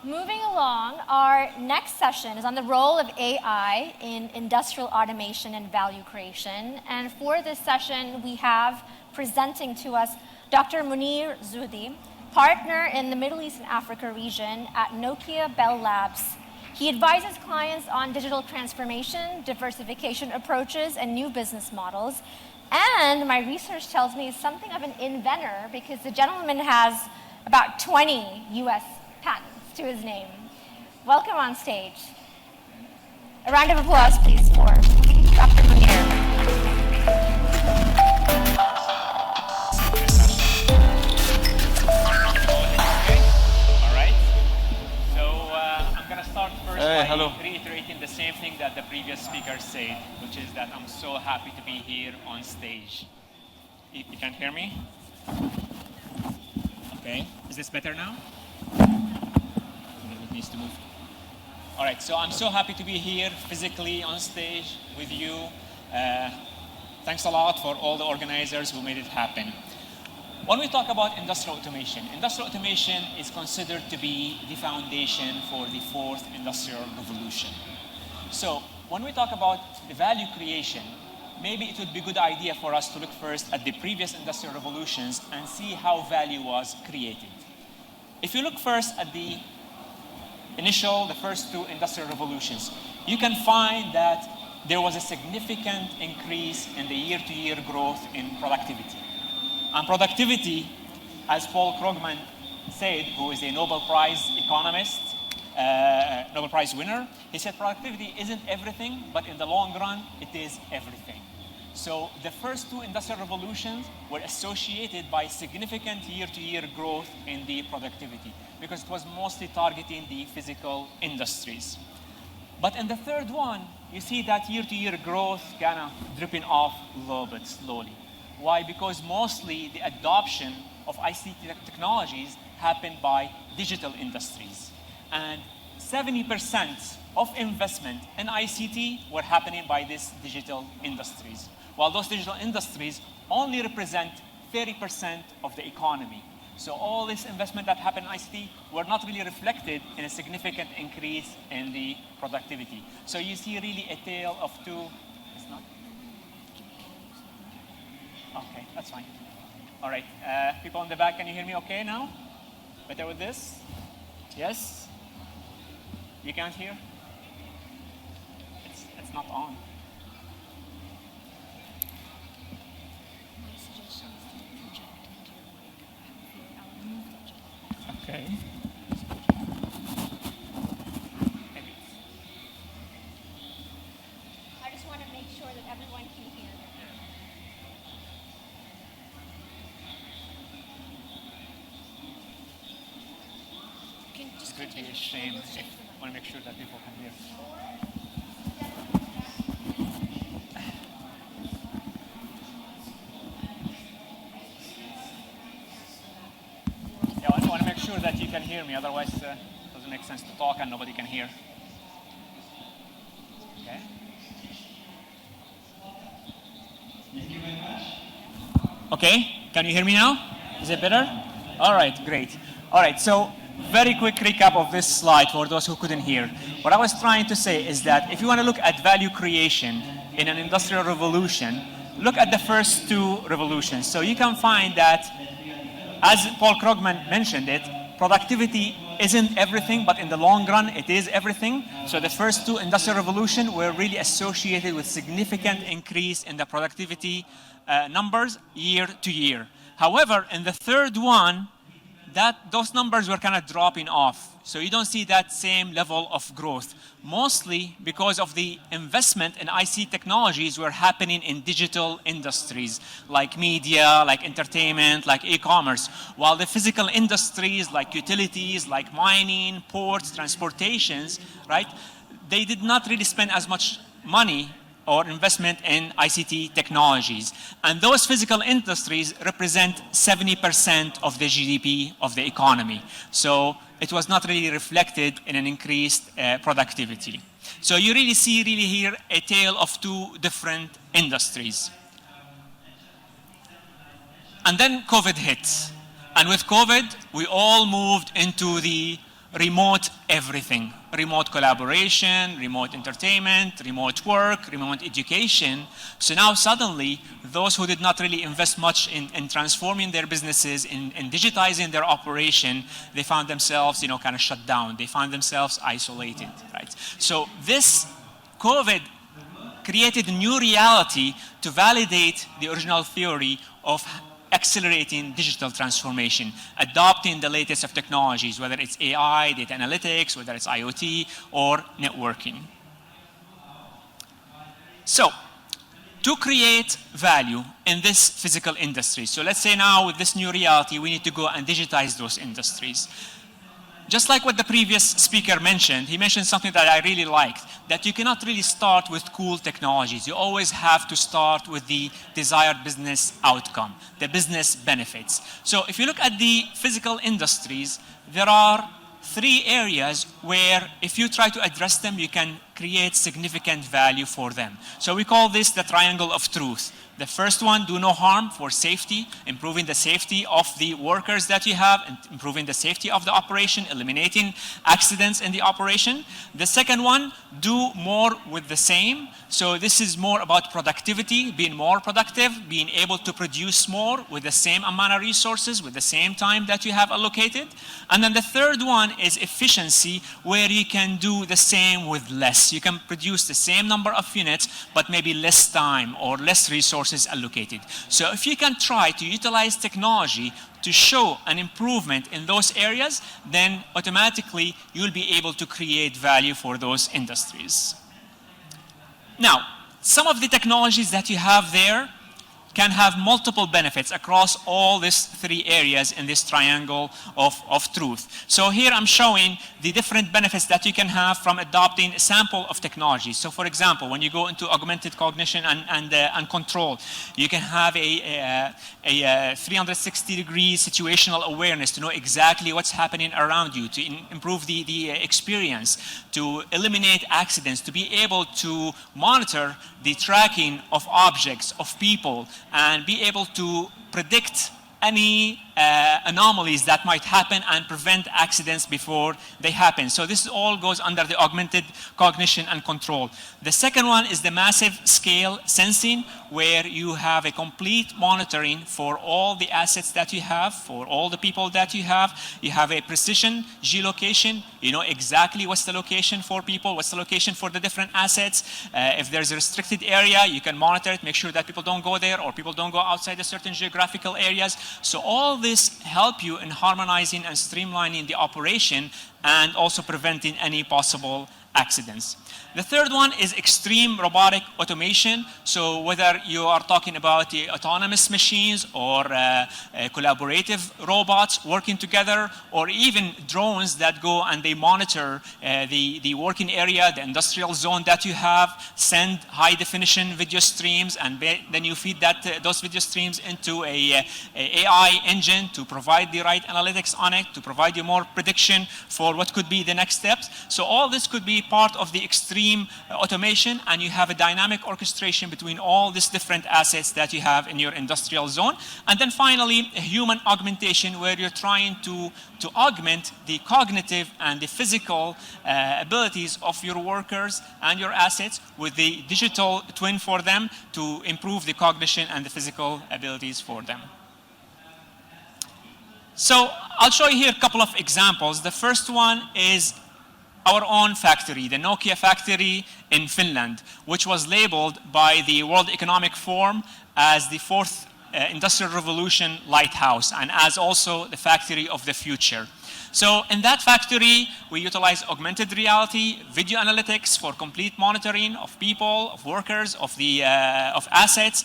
moving along, our next session is on the role of AI in industrial automation and value creation. And for this session, we have presenting to us Dr. Muneer Zuhdi, partner in the Middle East and Africa region at Nokia Bell Labs. He advises clients on digital transformation, diversification approaches, and new business models. And my research tells me he's something of an inventor because the gentleman has about 20 US patents to his name. Welcome on stage. A round of applause, please, for Dr. Muneer. All right. So I'm going to start first by reiterating the same thing that the previous speaker said, which is that I'm so happy to be here on stage. You can hear me? Okay. Is this better now? It needs to move. All right. So I'm so happy to be here physically on stage with you. Thanks a lot for all the organizers who made it happen. When we talk about industrial automation is considered to be the foundation for the fourth industrial revolution. So when we talk about the value creation, maybe it would be a good idea for us to look first at the previous industrial revolutions and see how value was created. If you look first at the first two industrial revolutions, you can find that there was a significant increase in the year-to-year growth in productivity. And productivity, as Paul Krugman said, who is a Nobel Prize economist, Nobel Prize winner, he said productivity isn't everything, but in the long run, it is everything. So the first two industrial revolutions were associated by significant year-to-year growth in the productivity because it was mostly targeting the physical industries. But in the third one, you see that year-to-year growth kind of dripping off a little bit slowly. Why? Because mostly the adoption of ICT technologies happened by digital industries. And 70% of investment in ICT were happening by these digital industries, while those digital industries only represent 30% of the economy. So all this investment that happened in ICT were not really reflected in a significant increase in the productivity. So you see really a tale of two. It's not? Okay, that's fine. All right, people in the back, can you hear me okay now? Better with this? Yes? You can't hear? It's not on. Okay. I just want to make sure that everyone can hear. It would be a shame if I want to make sure that people can hear. Yeah, I want to make sure that you can hear me, otherwise it doesn't make sense to talk and nobody can hear. Okay. Thank you very much. Okay, can you hear me now? Is it better? All right, great. All right, so very quick recap of this slide for those who couldn't hear. What I was trying to say is that if you want to look at value creation in an industrial revolution, look at the first two revolutions. So you can find that, as Paul Krugman mentioned it, productivity isn't everything, but in the long run, it is everything. So the first two industrial revolutions were really associated with significant increase in the productivity numbers year to year. However, in the third one, those numbers were kind of dropping off. So you don't see that same level of growth, mostly because of the investment in IC technologies were happening in digital industries, like media, like entertainment, like e-commerce, while the physical industries, like utilities, like mining, ports, transportations, right, they did not really spend as much money or investment in ICT technologies. And those physical industries represent 70% of the GDP of the economy. So it was not really reflected in an increased productivity. So you really see here a tale of two different industries. And then COVID hit. And with COVID, we all moved into the remote everything. Remote collaboration, remote entertainment, remote work, remote education. So now suddenly, those who did not really invest much in transforming their businesses, in digitizing their operation, they found themselves, kind of shut down. They found themselves isolated, right? So this COVID created a new reality to validate the original theory of accelerating digital transformation, adopting the latest of technologies, whether it's AI, data analytics, whether it's IoT, or networking. So, to create value in this physical industry, so let's say now with this new reality, we need to go and digitize those industries. Just like what the previous speaker mentioned, he mentioned something that I really liked, that you cannot really start with cool technologies. You always have to start with the desired business outcome, the business benefits. So if you look at the physical industries, there are 3 areas where if you try to address them, you can create significant value for them. So we call this the triangle of truth. The first one, do no harm for safety, improving the safety of the workers that you have, and improving the safety of the operation, eliminating accidents in the operation. The second one, do more with the same. So this is more about productivity, being more productive, being able to produce more with the same amount of resources, with the same time that you have allocated. And then the third one is efficiency, where you can do the same with less. You can produce the same number of units, but maybe less time or less resources allocated. So if you can try to utilize technology to show an improvement in those areas, then automatically you'll be able to create value for those industries. Now, some of the technologies that you have there can have multiple benefits across all these 3 areas in this triangle of truth. So here I'm showing the different benefits that you can have from adopting a sample of technology. So for example, when you go into augmented cognition and control, you can have a 360-degree situational awareness to know exactly what's happening around you, to improve the experience, to eliminate accidents, to be able to monitor the tracking of objects, of people, and be able to predict any anomalies that might happen and prevent accidents before they happen. So this all goes under the augmented cognition and control. The second one is the massive scale sensing, where you have a complete monitoring for all the assets that you have, for all the people that you have. You have a precision geolocation. You know exactly what's the location for people, what's the location for the different assets. If there's a restricted area, you can monitor it, make sure that people don't go there or people don't go outside a certain geographical areas. So all this help you in harmonizing and streamlining the operation and also preventing any possible accidents. The third one is extreme robotic automation. So whether you are talking about the autonomous machines or collaborative robots working together, or even drones that go and they monitor the working area, the industrial zone that you have, send high definition video streams, and then you feed those video streams into a AI engine to provide the right analytics on it, to provide you more prediction for what could be the next steps. So all this could be part of the extreme automation, and you have a dynamic orchestration between all these different assets that you have in your industrial zone. And then finally, a human augmentation, where you're trying to augment the cognitive and the physical abilities of your workers and your assets with the digital twin for them to improve the cognition and the physical abilities for them. So I'll show you here a couple of examples. The first one is our own factory, the Nokia factory in Finland, which was labeled by the World Economic Forum as the 4th Industrial Revolution lighthouse, and as also the factory of the future. So in that factory, we utilize augmented reality, video analytics for complete monitoring of people, of workers, of assets.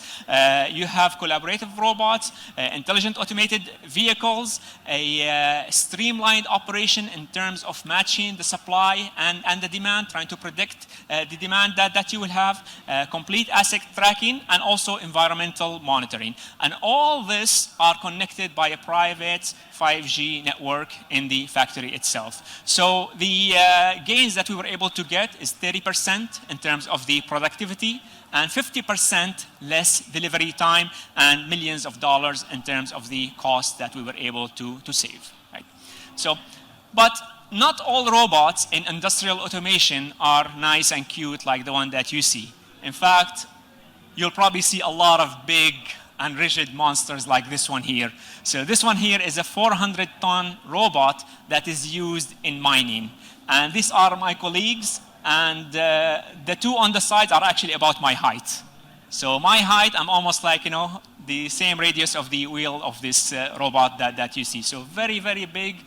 You have collaborative robots, intelligent automated vehicles, a streamlined operation in terms of matching the supply and the demand, trying to predict the demand that you will have, complete asset tracking, and also environmental monitoring. And all this are connected by a private 5G network in the factory itself. So the gains that we were able to get is 30% in terms of the productivity, and 50% less delivery time, and millions of dollars in terms of the cost that we were able to save. Right? So, but not all robots in industrial automation are nice and cute like the one that you see. In fact, you'll probably see a lot of big and rigid monsters like this one here. So this one here is a 400-ton robot that is used in mining. And these are my colleagues, and the two on the sides are actually about my height. So my height, I'm almost like, the same radius of the wheel of this robot that you see. So very, very big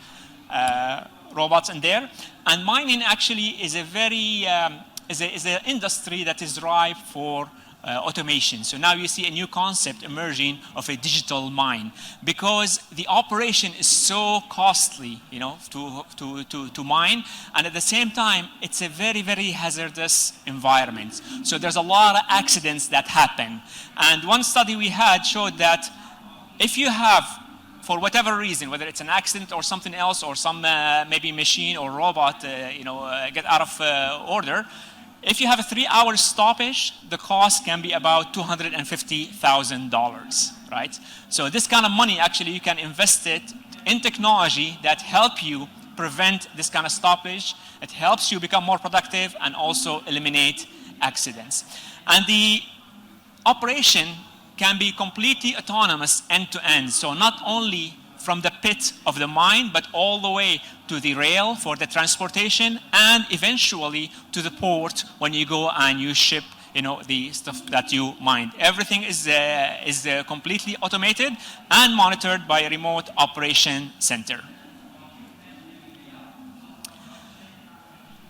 robots in there. And mining actually is a very, is an industry that is ripe for automation. So now you see a new concept emerging of a digital mine, because the operation is so costly, to mine, and at the same time, it's a very, very hazardous environment. So there's a lot of accidents that happen. And one study we had showed that if you have, for whatever reason, whether it's an accident or something else, or some maybe machine or robot, get out of order, if you have a 3-hour stoppage, the cost can be about $250,000, right? So this kind of money, actually, you can invest it in technology that help you prevent this kind of stoppage. It helps you become more productive and also eliminate accidents. And the operation can be completely autonomous end to end. So not only from the pit of the mine, but all the way to the rail for the transportation, and eventually to the port when you go and you ship, the stuff that you mined. Everything is completely automated and monitored by a remote operation center.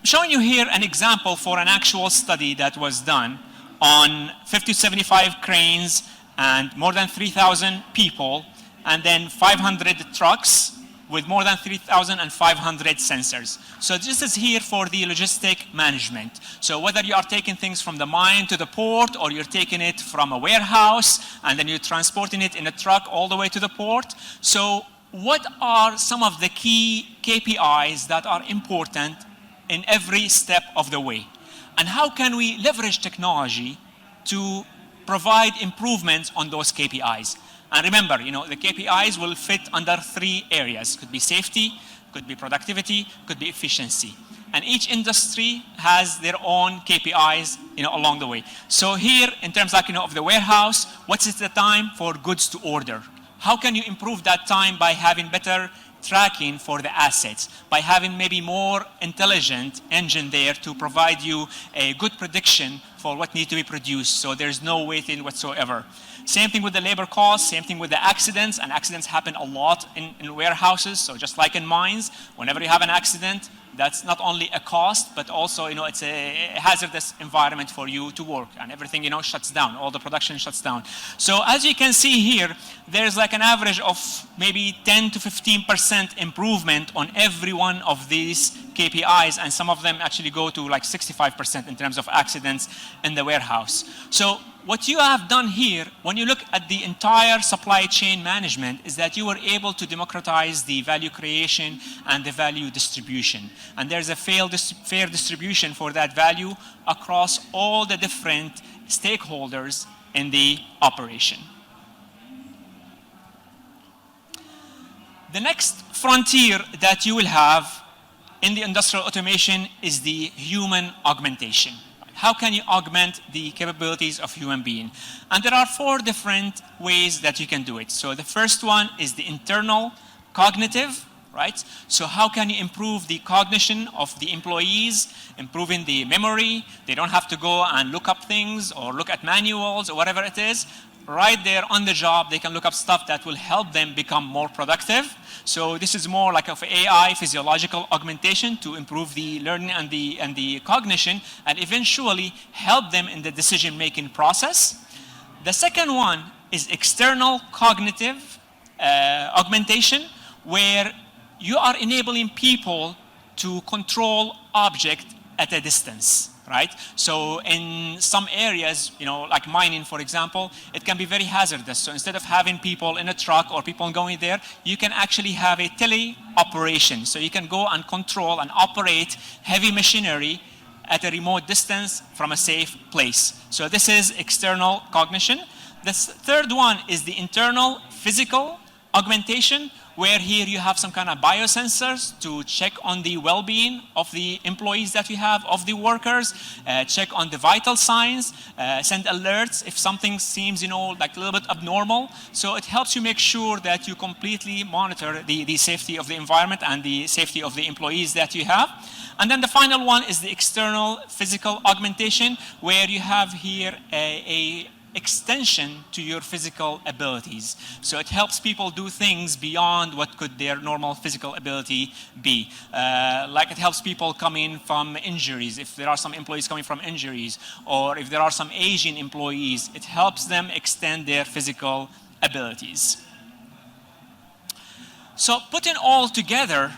I'm showing you here an example for an actual study that was done on 50 to 75 cranes and more than 3,000 people, and then 500 trucks with more than 3,500 sensors. So this is here for the logistic management. So whether you are taking things from the mine to the port, or you're taking it from a warehouse, and then you're transporting it in a truck all the way to the port. So what are some of the key KPIs that are important in every step of the way? And how can we leverage technology to provide improvements on those KPIs? And remember, the KPIs will fit under 3 areas. Could be safety, could be productivity, could be efficiency. And each industry has their own KPIs, along the way. So here, in terms of the warehouse, what is the time for goods to order? How can you improve that time by having better tracking for the assets, by having maybe more intelligent engine there to provide you a good prediction for what needs to be produced, so there's no waiting whatsoever. Same thing with the labor costs, same thing with the accidents, and accidents happen a lot in warehouses. So just like in mines, whenever you have an accident, that's not only a cost, but also, it's a hazardous environment for you to work, and everything, shuts down. All the production shuts down. So as you can see here, there's like an average of maybe 10 to 15% improvement on every one of these KPIs, and some of them actually go to like 65% in terms of accidents in the warehouse. So what you have done here, when you look at the entire supply chain management, is that you were able to democratize the value creation and the value distribution. And there's a fair distribution for that value across all the different stakeholders in the operation. The next frontier that you will have in the industrial automation is the human augmentation. How can you augment the capabilities of human being? And there are 4 different ways that you can do it. So the first one is the internal cognitive, right? So how can you improve the cognition of the employees, improving the memory? They don't have to go and look up things or look at manuals or whatever it is. Right there on the job, they can look up stuff that will help them become more productive. So this is more like of AI, physiological augmentation, to improve the learning and the cognition, and eventually help them in the decision-making process. The second one is external cognitive augmentation, where you are enabling people to control objects at a distance. Right? So in some areas, like mining, for example, it can be very hazardous. So instead of having people in a truck or people going there, you can actually have a tele-operation. So you can go and control and operate heavy machinery at a remote distance from a safe place. So this is external cognition. The third one is the internal physical augmentation, where here you have some kind of biosensors to check on the well-being of the employees that you have, of the workers, check on the vital signs, send alerts if something seems, like a little bit abnormal. So it helps you make sure that you completely monitor the safety of the environment and the safety of the employees that you have. And then the final one is the external physical augmentation, where you have here a extension to your physical abilities. So it helps people do things beyond what could their normal physical ability be. Like it helps people come in from injuries, if there are some employees coming from injuries, or if there are some Asian employees, it helps them extend their physical abilities. So putting all together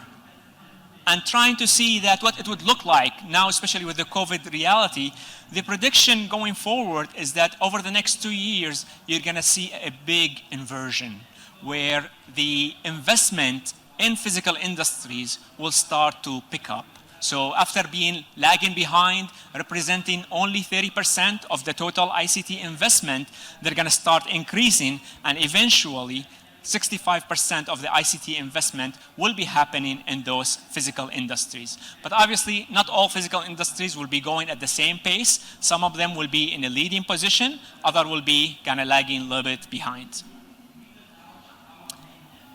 and trying to see that what it would look like now, especially with the COVID reality, the prediction going forward is that over the next 2 years, you're going to see a big inversion where the investment in physical industries will start to pick up. So after being lagging behind, representing only 30% of the total ICT investment, they're going to start increasing, and eventually 65% of the ICT investment will be happening in those physical industries. But obviously, not all physical industries will be going at the same pace. Some of them will be in a leading position, others will be kind of lagging a little bit behind.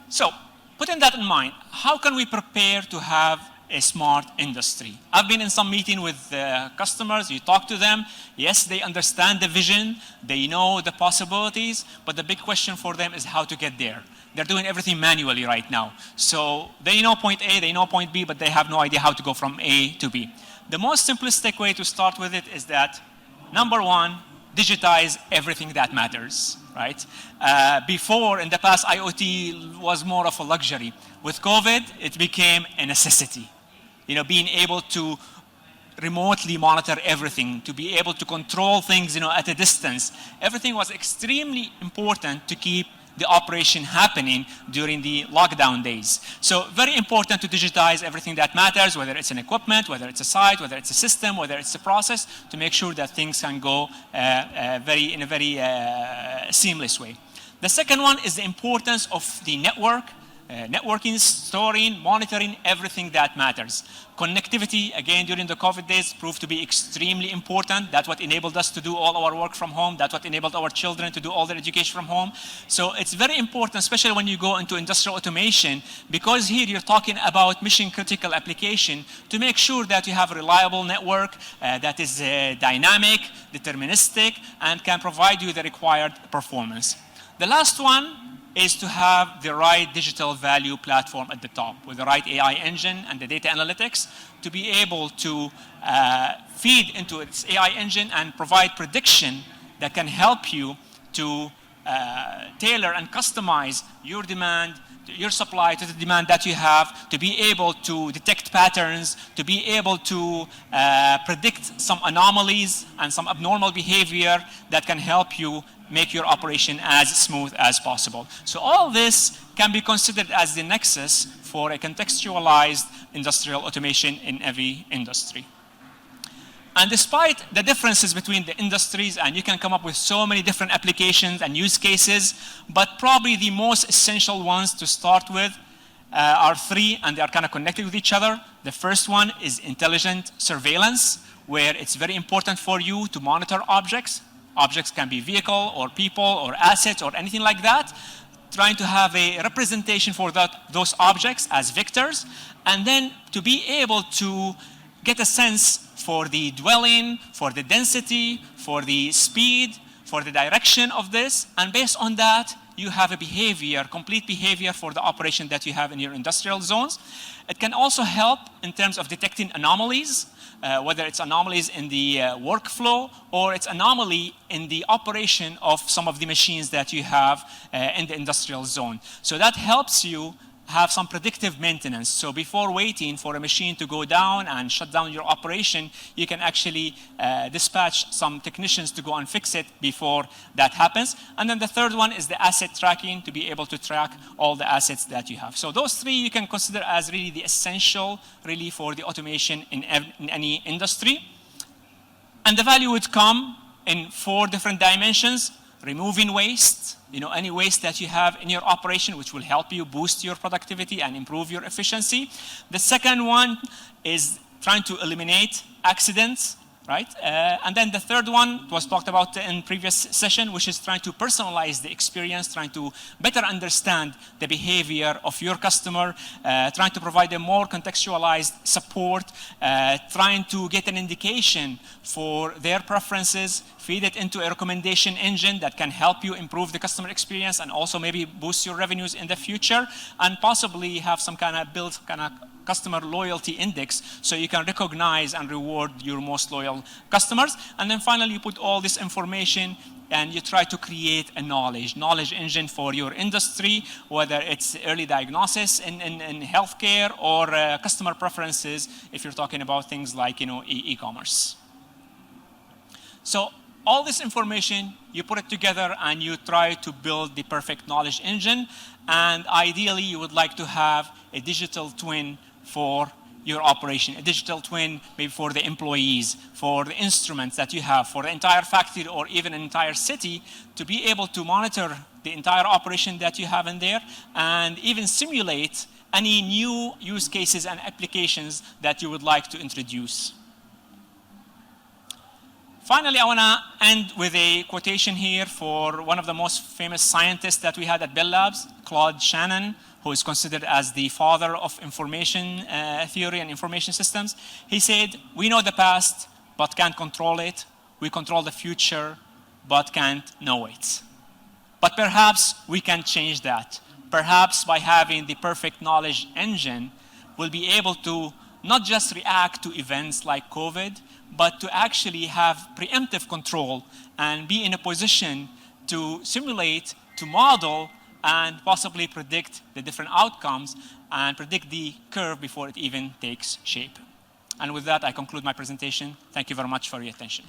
So, putting that in mind, how can we prepare to have a smart industry? I've been in some meeting with customers, you talk to them, yes, they understand the vision, they know the possibilities, but the big question for them is how to get there. They're doing everything manually right now. So they know point A, they know point B, but they have no idea how to go from A to B. The most simplistic way to start with it is that, number one, digitize everything that matters, right? Before, in the past, IoT was more of a luxury. With COVID, it became a necessity. Being able to remotely monitor everything, to be able to control things, at a distance. Everything was extremely important to keep the operation happening during the lockdown days. So very important to digitize everything that matters, whether it's an equipment, whether it's a site, whether it's a system, whether it's a process, to make sure that things can go in a very seamless way. The second one is the importance of the network. Networking, storing, monitoring everything that matters. Connectivity, again, during the COVID days, proved to be extremely important. That's what enabled us to do all our work from home. That's what enabled our children to do all their education from home. So it's very important, especially when you go into industrial automation, because here you're talking about mission-critical application, to make sure that you have a reliable network that is dynamic, deterministic, and can provide you the required performance. The last one is to have the right digital value platform at the top with the right AI engine and the data analytics to be able to feed into its AI engine and provide prediction that can help you to tailor and customize your demand, your supply to the demand that you have, to be able to detect patterns, to be able to predict some anomalies and some abnormal behavior that can help you make your operation as smooth as possible. So all this can be considered as the nexus for a contextualized industrial automation in every industry. And despite the differences between the industries, and you can come up with so many different applications and use cases, but probably the most essential ones to start with are three, and they are kind of connected with each other. The first one is intelligent surveillance, where it's very important for you to monitor objects. Objects can be vehicle or people or assets or anything like that. Trying to have a representation for those objects as vectors, and then to be able to get a sense for the dwelling, for the density, for the speed, for the direction of this, and based on that, you have a behavior, complete behavior for the operation that you have in your industrial zones. It can also help in terms of detecting anomalies, whether it's anomalies in the workflow or it's anomaly in the operation of some of the machines that you have in the industrial zone. So that helps you have some predictive maintenance. So before waiting for a machine to go down and shut down your operation, you can actually dispatch some technicians to go and fix it before that happens. And then the third one is the asset tracking, to be able to track all the assets that you have. So those three you can consider as really the essential really for the automation in any industry. And the value would come in 4 different dimensions. removing waste, any waste that you have in your operation, which will help you boost your productivity and improve your efficiency. The second one is trying to eliminate accidents, right? And then the third one was talked about in previous session, which is trying to personalize the experience, trying to better understand the behavior of your customer, trying to provide a more contextualized support, trying to get an indication for their preferences, feed it into a recommendation engine that can help you improve the customer experience and also maybe boost your revenues in the future, and possibly have some kind of build customer loyalty index so you can recognize and reward your most loyal customers. And then finally, you put all this information and you try to create a knowledge engine for your industry, whether it's early diagnosis in healthcare or customer preferences if you're talking about things like e-commerce. So all this information, you put it together and you try to build the perfect knowledge engine. And ideally, you would like to have a digital twin for your operation, a digital twin maybe for the employees, for the instruments that you have, for the entire factory or even an entire city, to be able to monitor the entire operation that you have in there and even simulate any new use cases and applications that you would like to introduce. Finally, I want to end with a quotation here for one of the most famous scientists that we had at Bell Labs, Claude Shannon, who is considered as the father of information theory and information systems. He said, "We know the past, but can't control it. We control the future, but can't know it. But perhaps we can change that. Perhaps by having the perfect knowledge engine, we'll be able to not just react to events like COVID, but to actually have preemptive control and be in a position to simulate, to model, and possibly predict the different outcomes and predict the curve before it even takes shape." And with that, I conclude my presentation. Thank you very much for your attention.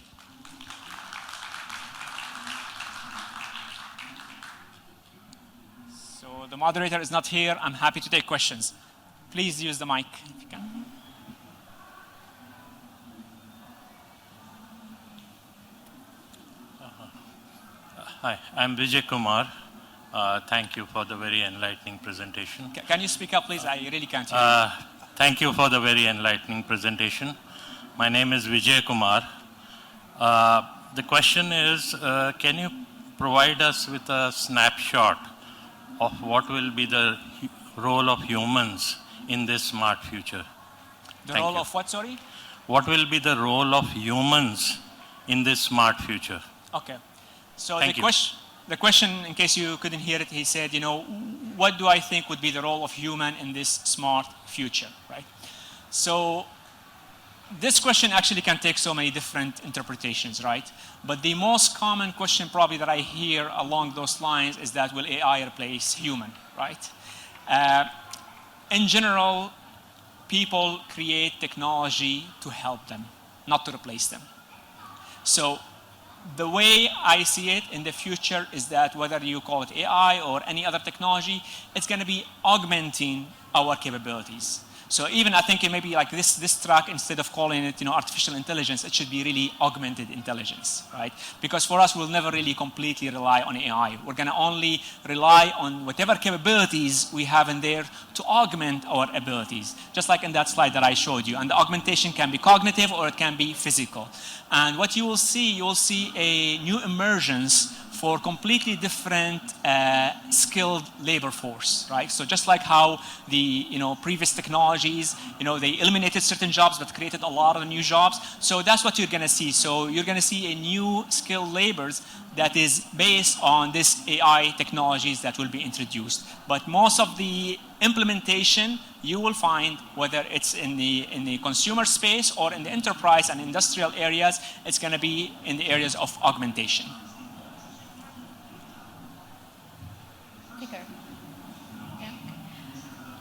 So the moderator is not here. I'm happy to take questions. Please use the mic if you can. Hi, I'm Vijay Kumar. Thank you for the very enlightening presentation. Can you speak up, please? I really can't hear you. Thank you for the very enlightening presentation. My name is Vijay Kumar. The question is, can you provide us with a snapshot of what will be the role of humans in this smart future? The role of what, sorry? What will be the role of humans in this smart future? Okay. So the question, in case you couldn't hear it, he said, what do I think would be the role of human in this smart future, right? So this question actually can take so many different interpretations, right? But the most common question probably that I hear along those lines is that will AI replace human, right? In general, people create technology to help them, not to replace them. So the way I see it in the future is that whether you call it AI or any other technology, it's going to be augmenting our capabilities. So even I think it may be like this track, instead of calling it artificial intelligence, it should be really augmented intelligence, right? Because for us, we'll never really completely rely on AI. We're going to only rely on whatever capabilities we have in there to augment our abilities, just like in that slide that I showed you. And the augmentation can be cognitive or it can be physical. And what you will see a new emergence for completely different skilled labor force, right? So just like how the previous technologies, they eliminated certain jobs but created a lot of new jobs. So that's what you're going to see. So you're going to see a new skilled labors that is based on this AI technologies that will be introduced. But most of the implementation you will find, whether it's in the consumer space or in the enterprise and industrial areas, it's going to be in the areas of augmentation. Yeah.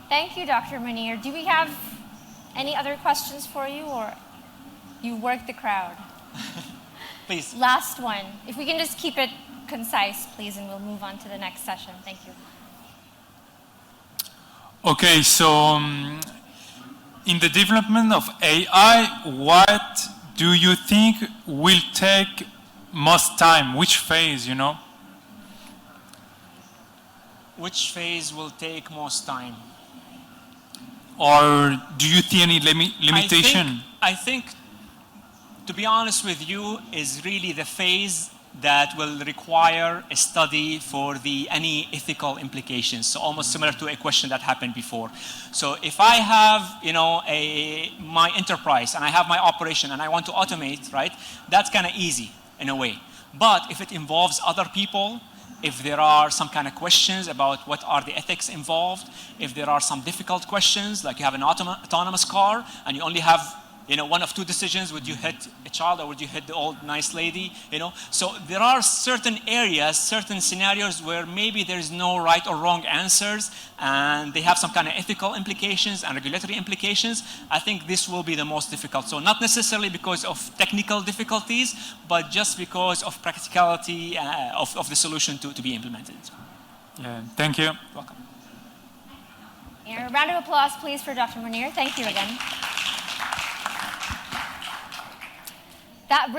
Thank you, Dr. Muneer. Do we have any other questions for you, or you work the crowd? Please. Last one. If we can just keep it concise, please, and we'll move on to the next session. Thank you. Okay, so in the development of AI, what do you think will take most time? Which phase, which phase will take most time? Or do you see any limitation? I think, to be honest with you, is really the phase that will require a study for any ethical implications. So almost similar to a question that happened before. So if I have, my enterprise and I have my operation and I want to automate, right? That's kind of easy in a way. But if it involves other people, if there are some kind of questions about what are the ethics involved, if there are some difficult questions, like you have an autonomous car and you only have one of two decisions: would you hit a child or would you hit the old nice lady? So there are certain areas, certain scenarios where maybe there is no right or wrong answers, and they have some kind of ethical implications and regulatory implications. I think this will be the most difficult. So not necessarily because of technical difficulties, but just because of practicality of the solution to be implemented. Yeah, thank you. Welcome. A round of applause, please, for Dr. Muneer. Thank you again. That